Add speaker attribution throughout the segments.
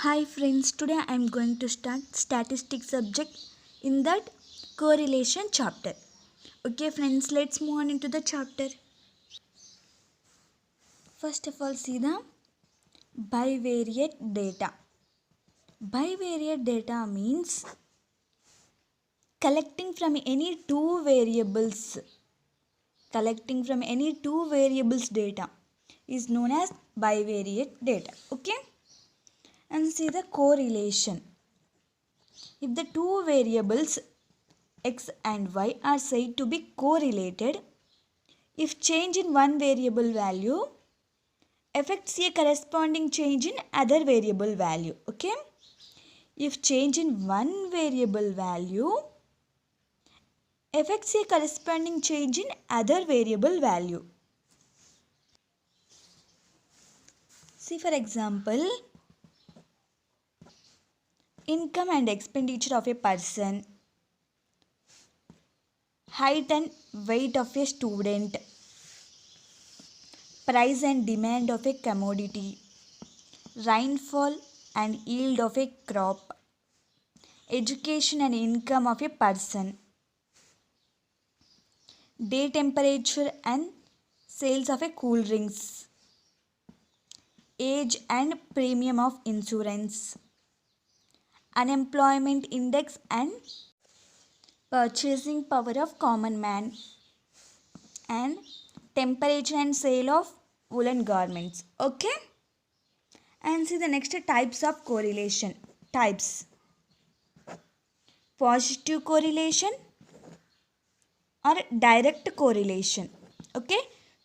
Speaker 1: Hi friends, today I am going to start statistics subject in that correlation chapter. Okay friends, let's move on into the chapter. First of all, see the bivariate data. Bivariate data means collecting from any two variables. Collecting from any two variables data is known as bivariate data. Okay? And see the correlation. If the two variables x and y are said to be correlated if change in one variable value affects a corresponding change in other variable value. Okay, if change in one variable value affects a corresponding change in other variable value. See, for example, income and expenditure of a person, height and weight of a student, price and demand of a commodity, rainfall and yield of a crop, education and income of a person, day temperature and sales of a cool drinks, age and premium of insurance, unemployment index and purchasing power of common man, and temperature and sale of woolen garments. Okay, and see the next types of correlation. Types: positive correlation or direct correlation. Okay,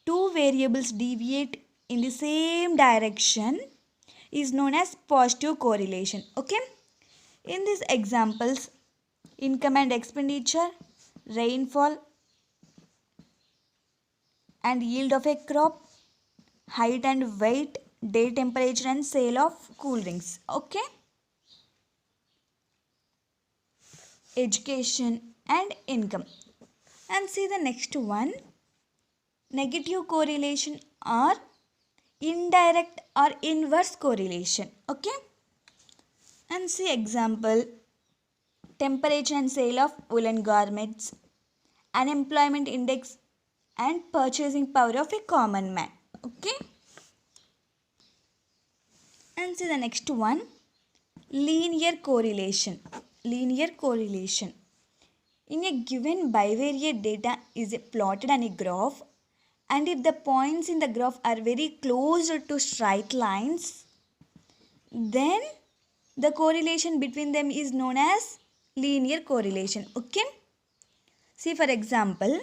Speaker 1: two variables deviate in the same direction is known as positive correlation. Okay, in these examples, income and expenditure, rainfall and yield of a crop, height and weight, day temperature and sale of cool drinks. Okay, education and income. And see the next one, negative correlation or indirect or inverse correlation. Okay, and see example, temperature and sale of woolen garments, unemployment index and purchasing power of a common man. Okay, and see the next one, linear correlation. Linear correlation, in a given bivariate data is plotted on a graph, and if the points in the graph are very close to straight lines, then the correlation between them is known as linear correlation. Okay, see for example,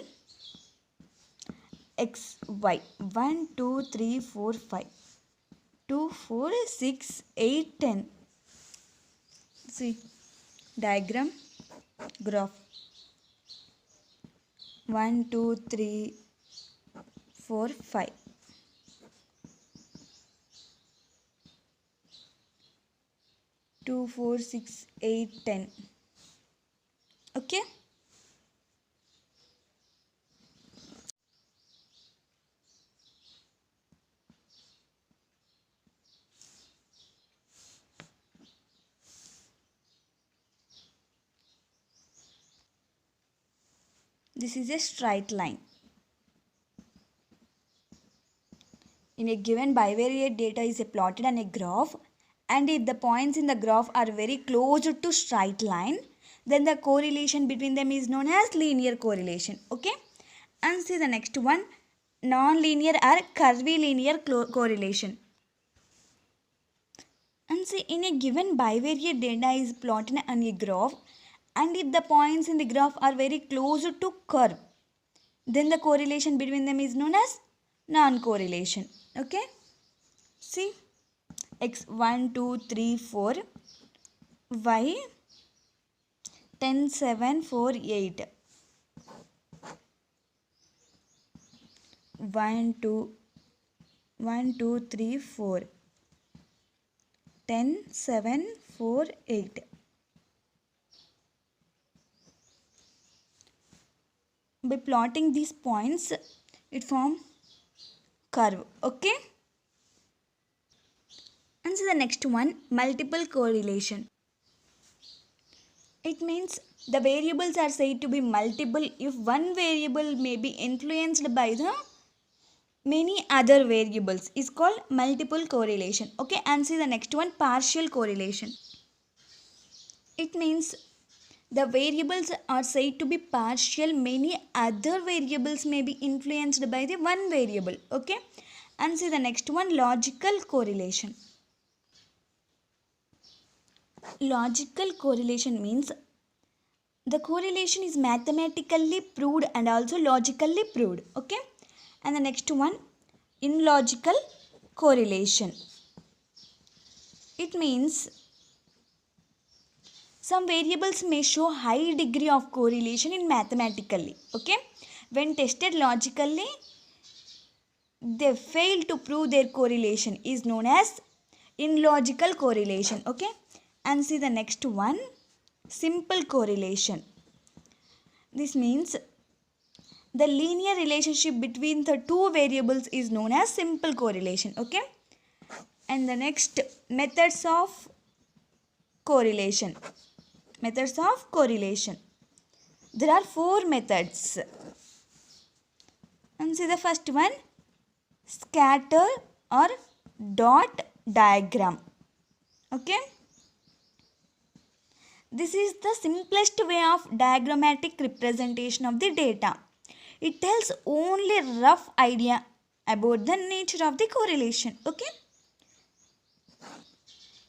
Speaker 1: x y 1 2 3 4 5 2 4 6 8 10. See diagram, graph 1 2 3 4 5 2 4 6 8 10. Okay, this is a straight line. In a given bivariate data is plotted on a graph, and if the points in the graph are very close to straight line, then the correlation between them is known as linear correlation. Okay, and see the next one, non-linear or curvilinear correlation. And see, in a given bivariate data is plotted on a graph, and if the points in the graph are very close to curve, then the correlation between them is known as non-correlation. Okay, see x 1 2 3 4, y 10 7 4 8, 1 2 1 2 3 4, 10 7 4 8. By plotting these points, it forms curve. Okay, And so the next one, multiple correlation. It means the variables are said to be multiple if one variable may be influenced by the many other variables is called multiple correlation. Okay, and see the next one, partial correlation. It means the variables are said to be partial, many other variables may be influenced by the one variable. Okay, and see the next one, logical correlation. Logical correlation means the correlation is mathematically proved and also logically proved. Okay, and the next one, illogical correlation. It means some variables may show high degree of correlation in mathematically. Okay, when tested logically they fail to prove their correlation is known as illogical correlation. Okay, and see the next one, simple correlation. This means the linear relationship between the two variables is known as simple correlation. Okay, and the next, methods of correlation. Methods of correlation. There are 4 methods. And see the first one, scatter or dot diagram. Okay, this is the simplest way of diagrammatic representation of the data. It tells only rough idea about the nature of the correlation. Okay,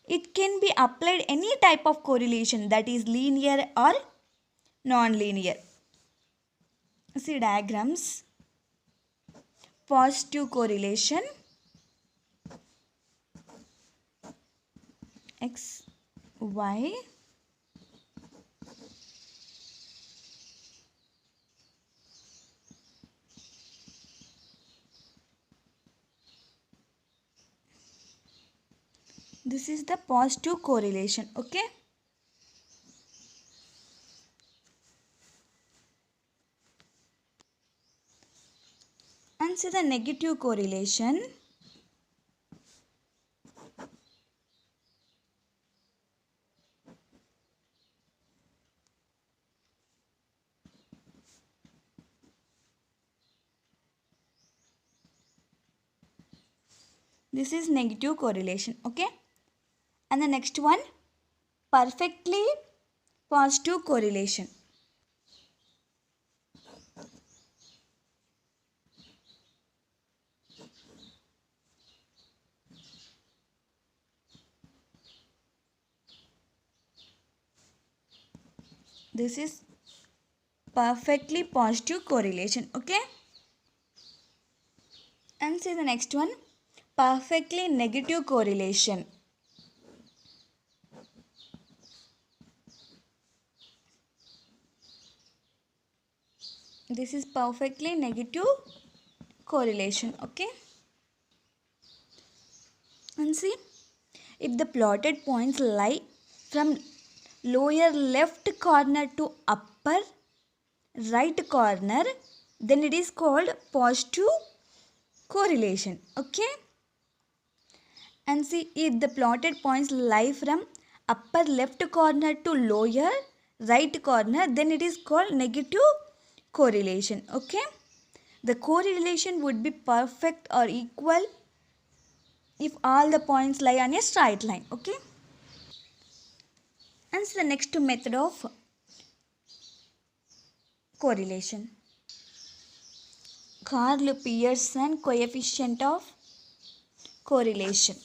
Speaker 1: it can be applied any type of correlation, that is linear or non-linear. See diagrams. Positive correlation, x, y. This is the positive correlation. Okay, and see the negative correlation. This is negative correlation. Okay, and the next one, perfectly positive correlation. This is perfectly positive correlation. Okay, and see the next one, perfectly negative correlation. This is perfectly negative correlation. Okay, and see, if the plotted points lie from lower left corner to upper right corner, then it is called positive correlation. Okay, and see, if the plotted points lie from upper left corner to lower right corner, then it is called negative correlation. Okay, the correlation would be perfect or equal if all the points lie on a straight line. Okay, and so the next method of correlation, Karl Pearson coefficient of correlation.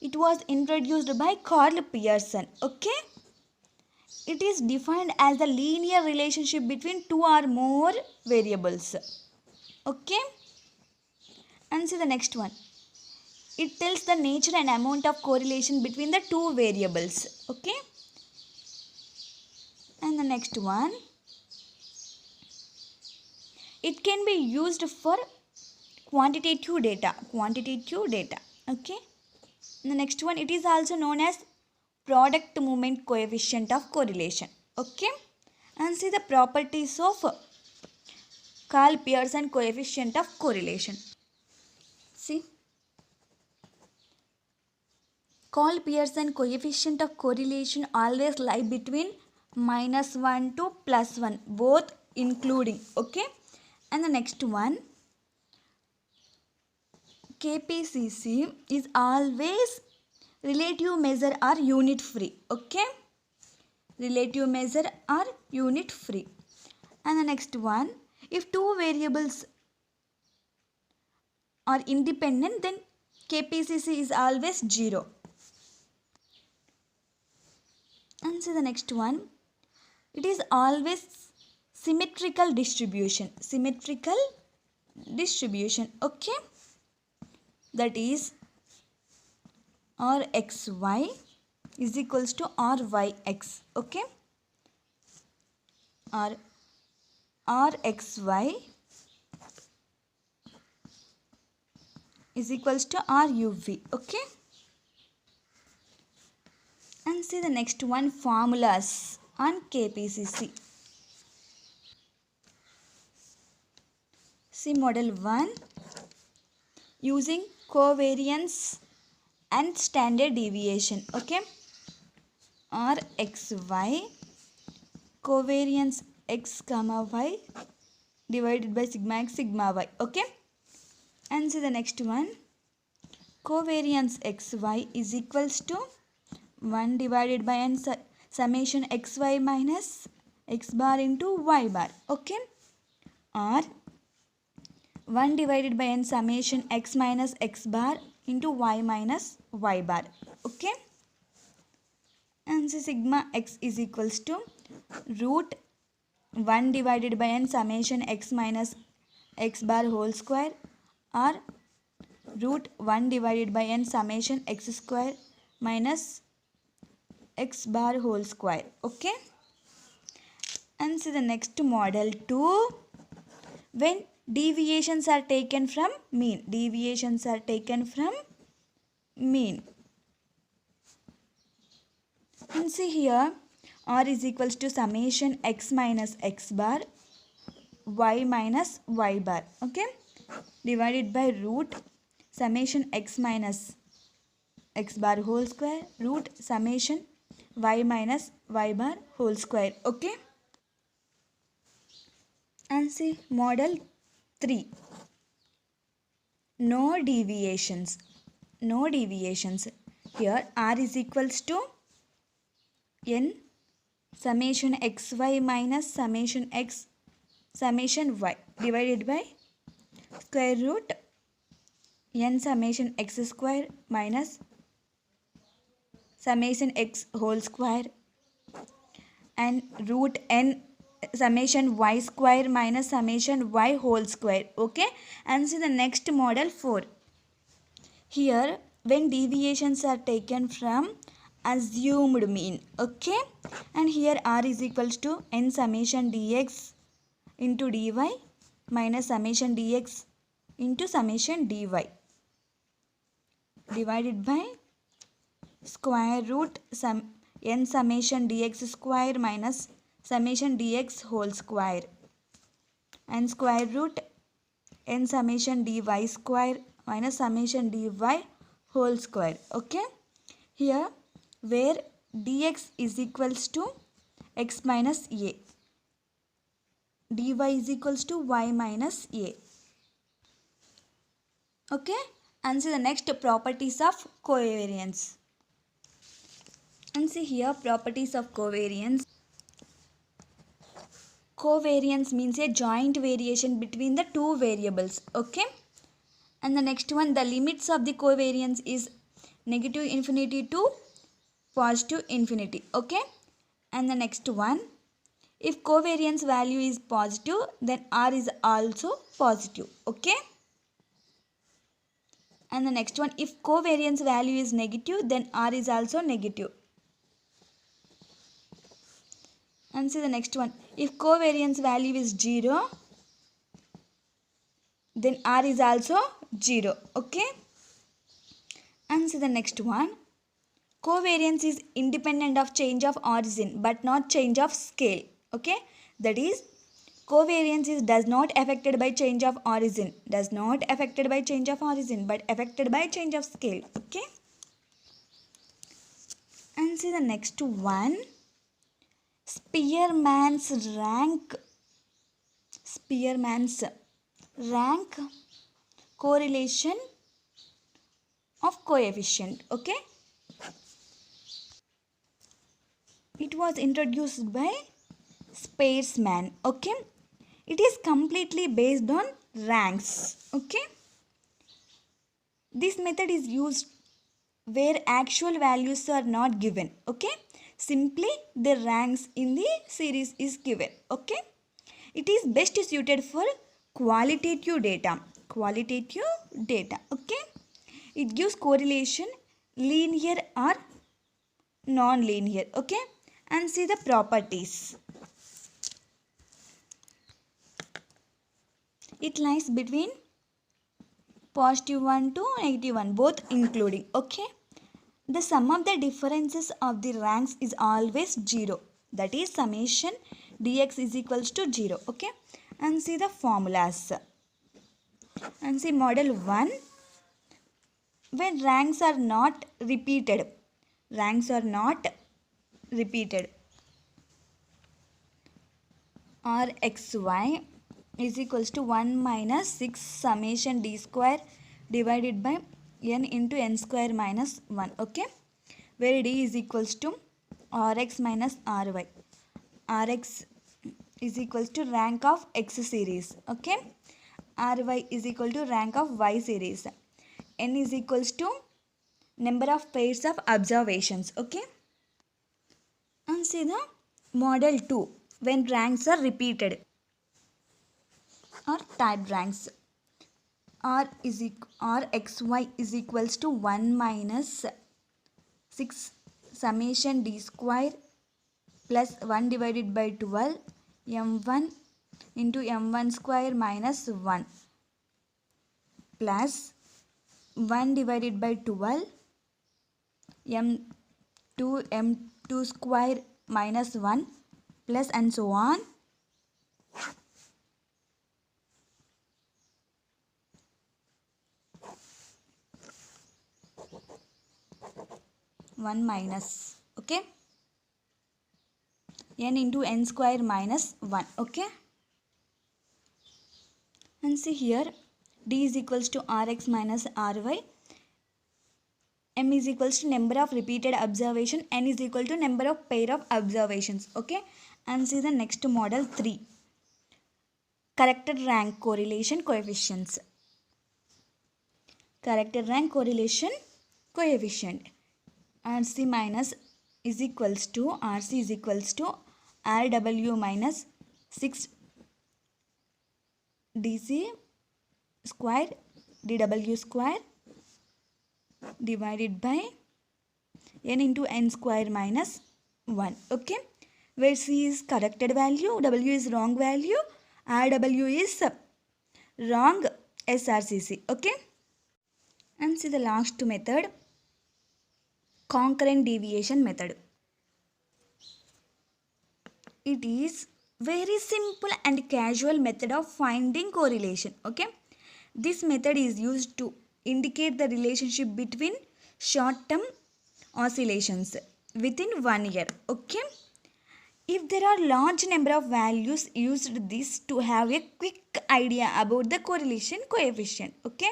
Speaker 1: It was introduced by Karl Pearson. Okay, it is defined as the linear relationship between two or more variables. Okay, and see the next one, it tells the nature and amount of correlation between the two variables. Okay, and the next one, it can be used for quantitative data. Okay, and the next one, it is also known as product movement coefficient of correlation. Okay, and see the properties of Karl Pearson coefficient of correlation. See, Call Pearson coefficient of correlation always lie between -1 to +1, both including. Okay, and the next one, KPCC is always relative measure or unit free. Okay, relative measure or unit free. And the next one, if two variables are independent, then KPCC is always 0. And so the next one, it is always symmetrical distribution. Symmetrical distribution. Okay, that is Rxy is equals to Ryx. Okay, or Rxy is equals to RUV. Okay, and see the next one, formulas on KPCC. See model 1, using covariance and standard deviation. Okay, Rxy, covariance x comma y divided by sigma x sigma y. Okay, and see the next one, covariance xy is equals to 1 divided by n summation xy minus x bar into y bar. Okay, or 1 divided by n summation x minus x bar into y minus y bar. Okay, and so sigma x is equals to root 1 divided by n summation x minus x bar whole square, or root 1 divided by n summation x square minus x bar whole square. Okay, and see the next model 2, when deviations are taken from mean. Deviations are taken from mean. And see here, R is equals to summation x minus x bar y minus y bar. Okay, divided by root summation x minus x bar whole square root summation y minus y bar whole square. Okay, and see model 3, no deviations. No deviations. Here R is equals to n summation xy minus summation x summation y divided by square root n summation x square minus summation x whole square and root n summation y square minus summation y whole square. Okay, and see the next model 4. Here, when deviations are taken from assumed mean. Okay, and here R is equals to n summation dx into dy minus summation dx into summation dy divided by square root n summation dx square minus summation dx whole square and square root n summation dy square minus summation dy whole square. Okay, here where dx is equals to x minus a, dy is equals to y minus a. Okay, and see the next properties of covariance. And see here properties of covariance. Covariance means a joint variation between the two variables. Okay, and the next one, the limits of the covariance is negative infinity to positive infinity. Okay, and the next one, if covariance value is positive, then R is also positive. Okay, and the next one, if covariance value is negative, then R is also negative. And see the next one, if covariance value is 0, then R is also 0. Okay, and see the next one, covariance is independent of change of origin but not change of scale. Okay, that is covariance is does not affected by change of origin, does not affected by change of origin but affected by change of scale. Okay, see the next one, Spearman's rank. Spearman's rank correlation of coefficient. Okay, it was introduced by Spearman. Okay, it is completely based on ranks. Okay, this method is used where actual values are not given. Okay, simply the ranks in the series is given. Okay, it is best suited for qualitative data. Okay, it gives correlation linear or non-linear. Okay, and see the properties. It lies between +1 to -1, both including. Okay, the sum of the differences of the ranks is always 0. That is summation dx is equals to 0. Okay, and see the formulas. And see model 1, when ranks are not repeated. Rxy is equals to 1 minus 6 summation d square divided by n into n square minus 1. Okay, where d is equals to Rx minus Ry. Rx is equals to rank of X series. Okay, Ry is equal to rank of Y series. N is equals to number of pairs of observations. Okay, and see the model 2, when ranks are repeated or typed ranks. Rxy is equals to 1 minus 6 summation d square plus 1 divided by 12 m1 into m1 square minus 1 plus 1 divided by 12 m2 square minus 1 plus and so on. One minus, okay, n into n square minus 1. Okay, and see here d is equals to Rx minus Ry. M is equals to number of repeated observation. N is equal to number of pair of observations. Okay, and see the next model 3, corrected rank correlation coefficients. Corrected rank correlation coefficient. RC minus is equals to RC is equals to RW minus 6 DC square DW square divided by n into n square minus 1. Okay, where C is corrected value, W is wrong value, RW is wrong SRCC. Okay, and see the last method, concurrent deviation method. It is very simple and casual method of finding correlation. Okay, this method is used to indicate the relationship between short-term oscillations within 1 year. Okay, if there are large number of values, used this to have a quick idea about the correlation coefficient. Okay,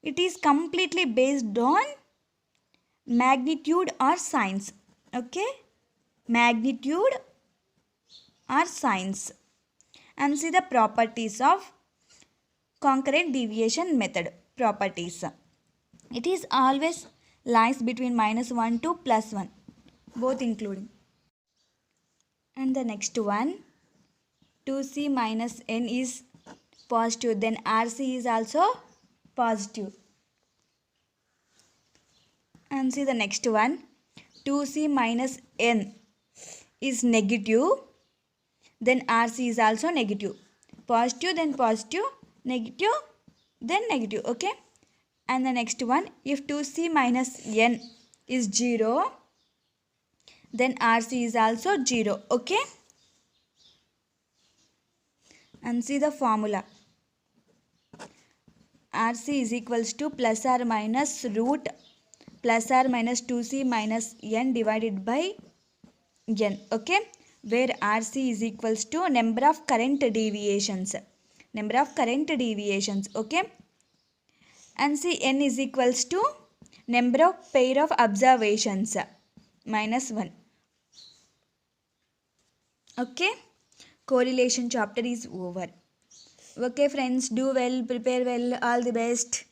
Speaker 1: it is completely based on magnitude or signs. Okay, magnitude or signs. And see the properties of concurrent deviation method. Properties, it is always lies between -1 to +1, both including. And the next one, 2c minus n is positive, then RC is also positive. And see the next one, 2c minus n is negative, then RC is also negative. Positive, then positive, negative, then negative. Okay, and the next one, if 2c minus n is 0, then RC is also 0. Okay, and see the formula. RC is equals to plus or minus root plus or minus 2c minus n divided by n. Okay, where RC is equals to number of current deviations. Okay, and see n is equals to number of pair of observations minus 1. Okay, correlation chapter is over. Okay friends, do well, prepare well, all the best.